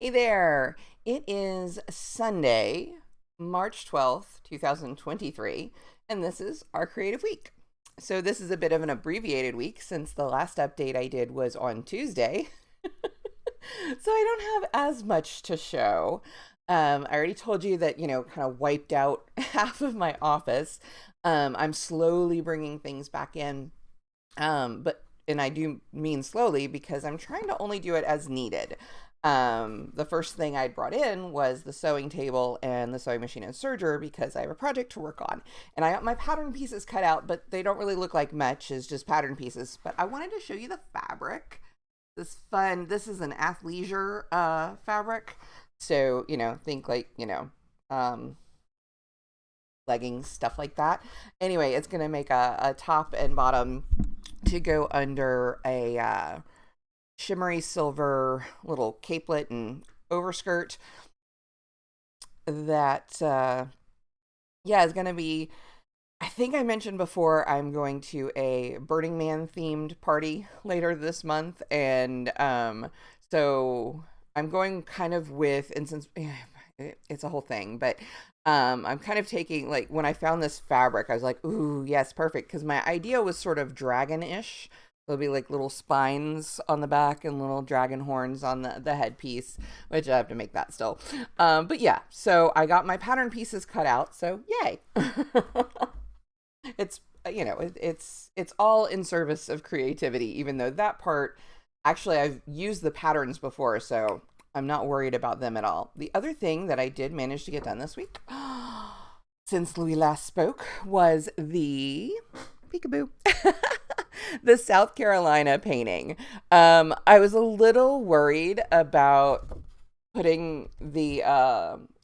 Hey there. It is Sunday, March 12th, 2023, and this is our Creative Week. So, this is a bit of an abbreviated week since the last update I did was on Tuesday. So, I don't have as much to show. I already told you that, kind of wiped out half of my office. I'm slowly bringing things back in. And I do mean slowly because I'm trying to only do it as needed. The first thing I'd brought in was the sewing table and the sewing machine and serger because I have a project to work on. And I got my pattern pieces cut out, but they don't really look like much as just pattern pieces. But I wanted to show you the fabric. This is an athleisure fabric. So, think like, um, leggings, stuff like that. Anyway, it's going to make a top and bottom to go under a shimmery silver little capelet and overskirt that is going to be, I think I mentioned before, I'm going to a Burning Man themed party later this month, and so I'm going kind of with, and since it's a whole thing, but I'm kind of taking, like, when I found this fabric, I was like, ooh, yes, perfect, because my idea was sort of dragon-ish. There'll be like little spines on the back and little dragon horns on the headpiece, which I have to make that still. But yeah, so I got my pattern pieces cut out, so yay. It's, it's all in service of creativity, even though that part, actually, I've used the patterns before, so I'm not worried about them at all. The other thing that I did manage to get done this week, since we last spoke, was the peekaboo. The South Carolina painting. I was a little worried about putting the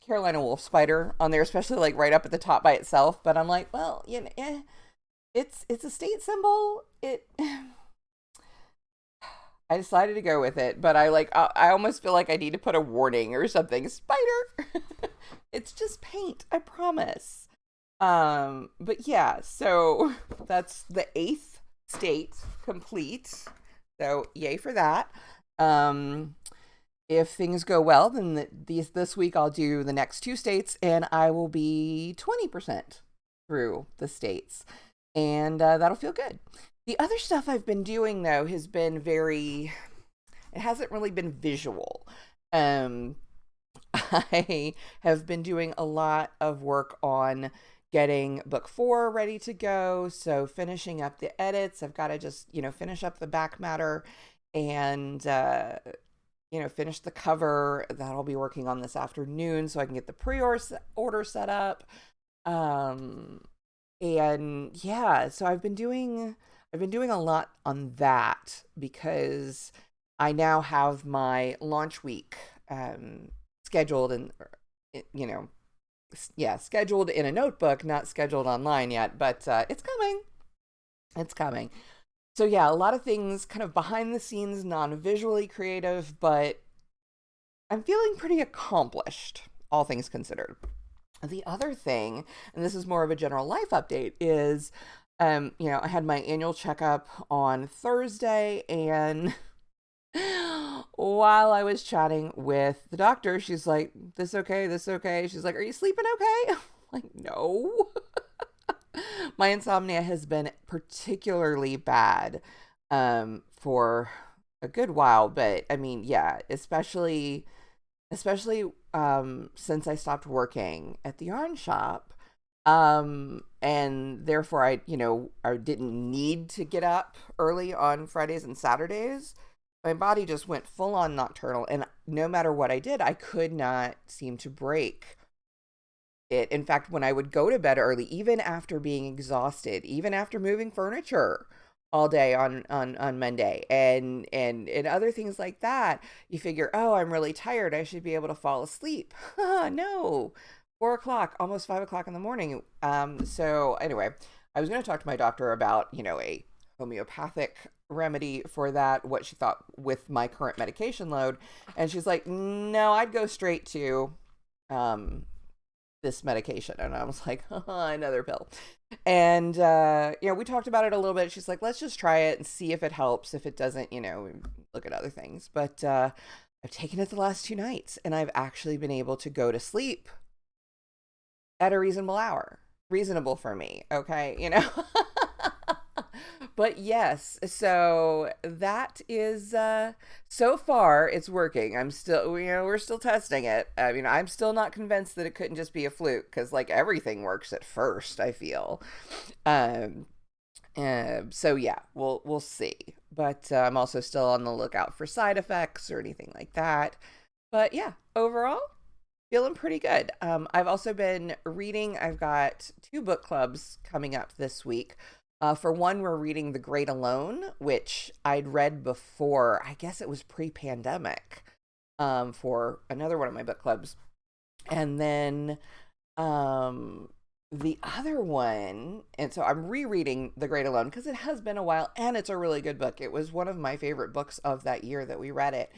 Carolina wolf spider on there, especially like right up at the top by itself. But I'm like, well, it's a state symbol. I decided to go with it, but I almost feel like I need to put a warning or something. Spider. It's just paint, I promise. But yeah, so that's the 8th state complete. So yay for that. If things go well, then this week I'll do the next 2 states, and I will be 20% through the states, and that'll feel good. The other stuff I've been doing, though, has been it hasn't really been visual. I have been doing a lot of work on getting book 4 ready to go. So finishing up the edits, I've got to just, finish up the back matter and, finish the cover that I'll be working on this afternoon so I can get the pre-order set up. And yeah, so I've been doing a lot on that because I now have my launch week scheduled and, you know, scheduled in a notebook, not scheduled online yet, but it's coming. It's coming. So yeah, a lot of things kind of behind the scenes, non-visually creative, but I'm feeling pretty accomplished, all things considered. The other thing, and this is more of a general life update, is, I had my annual checkup on Thursday, and while I was chatting with the doctor, she's like, "This okay? This okay?" She's like, "Are you sleeping okay?" I'm like, "No." My insomnia has been particularly bad for a good while, but I mean, yeah, especially since I stopped working at the yarn shop, and therefore I didn't need to get up early on Fridays and Saturdays. My body just went full on nocturnal, and no matter what I did, I could not seem to break it. In fact, when I would go to bed early, even after being exhausted, even after moving furniture all day on Monday and other things like that, you figure, oh, I'm really tired, I should be able to fall asleep. No, 4 o'clock, almost 5 o'clock in the morning. So anyway, I was going to talk to my doctor about, a homeopathic remedy for that, what she thought with my current medication load. And she's like, no, I'd go straight to this medication. And I was like, another pill. And we talked about it a little bit. She's like, let's just try it and see if it helps. If it doesn't, look at other things. But I've taken it the last 2 nights, and I've actually been able to go to sleep at a reasonable hour. Reasonable for me, okay? But yes, so that is so far it's working. I'm still, we're still testing it. I mean, I'm still not convinced that it couldn't just be a fluke, because like everything works at first, I feel. Um so yeah, we'll see. But I'm also still on the lookout for side effects or anything like that. But yeah, overall, feeling pretty good. I've also been reading. I've got 2 book clubs coming up this week. For one, we're reading The Great Alone, which I'd read before. I guess it was pre-pandemic. For another one of my book clubs, and then um, the other one, and so I'm rereading The Great Alone because it has been a while, and it's a really good book. It was one of my favorite books of that year that we read it.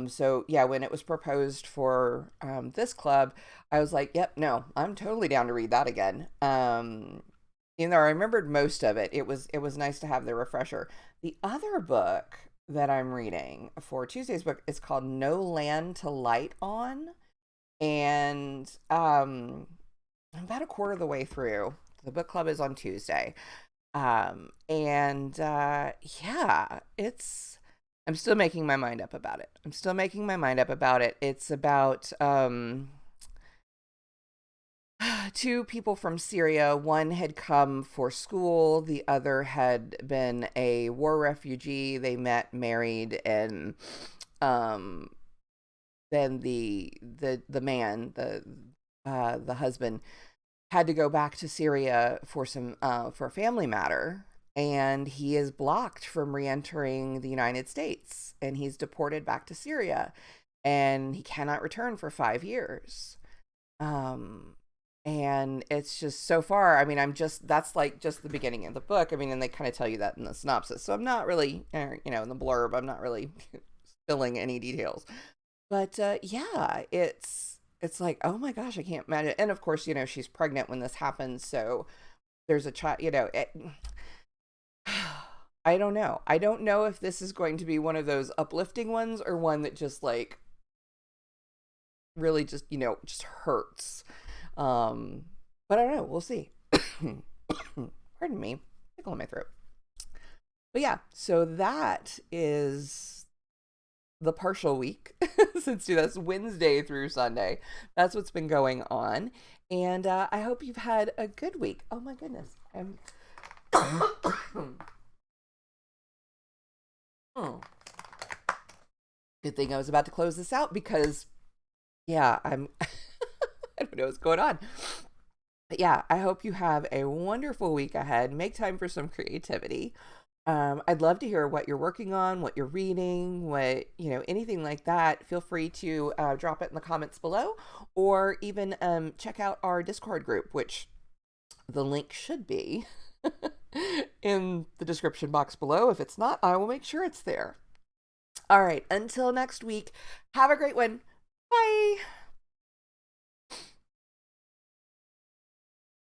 So yeah, when it was proposed for this club, I was like, yep, no, I'm totally down to read that again. Even though I remembered most of it, it was nice to have the refresher. The other book that I'm reading for Tuesday's book is called No Land to Light On, and I'm about a quarter of the way through. The book club is on Tuesday. And yeah, it's I'm still making my mind up about it. I'm still making my mind up about it. It's about 2 people from Syria. One had come for school, the other had been a war refugee. They met, married, and um then the man, the husband, had to go back to Syria for for a family matter, and he is blocked from re-entering the United States, and he's deported back to Syria, and he cannot return for 5 years. Um, and it's just so far. I mean, that's like just the beginning of the book. I mean, and they kind of tell you that in the synopsis, so I'm not really, in the blurb, I'm not really spilling any details. But yeah, it's like, oh my gosh, I can't imagine. And of course, she's pregnant when this happens, so there's a child. I don't know. I don't know if this is going to be one of those uplifting ones or one that just like really just just hurts. But I don't know. We'll see. Pardon me, tickle in my throat. But yeah, so that is the partial week since that's Wednesday through Sunday. That's what's been going on. And I hope you've had a good week. Oh my goodness. Oh, good thing I was about to close this out because, yeah, I don't know what's going on. But yeah, I hope you have a wonderful week ahead. Make time for some creativity. I'd love to hear what you're working on, what you're reading, anything like that. Feel free to drop it in the comments below, or even check out our Discord group, which the link should be in the description box below. If it's not, I will make sure it's there. All right, until next week, have a great one. Bye.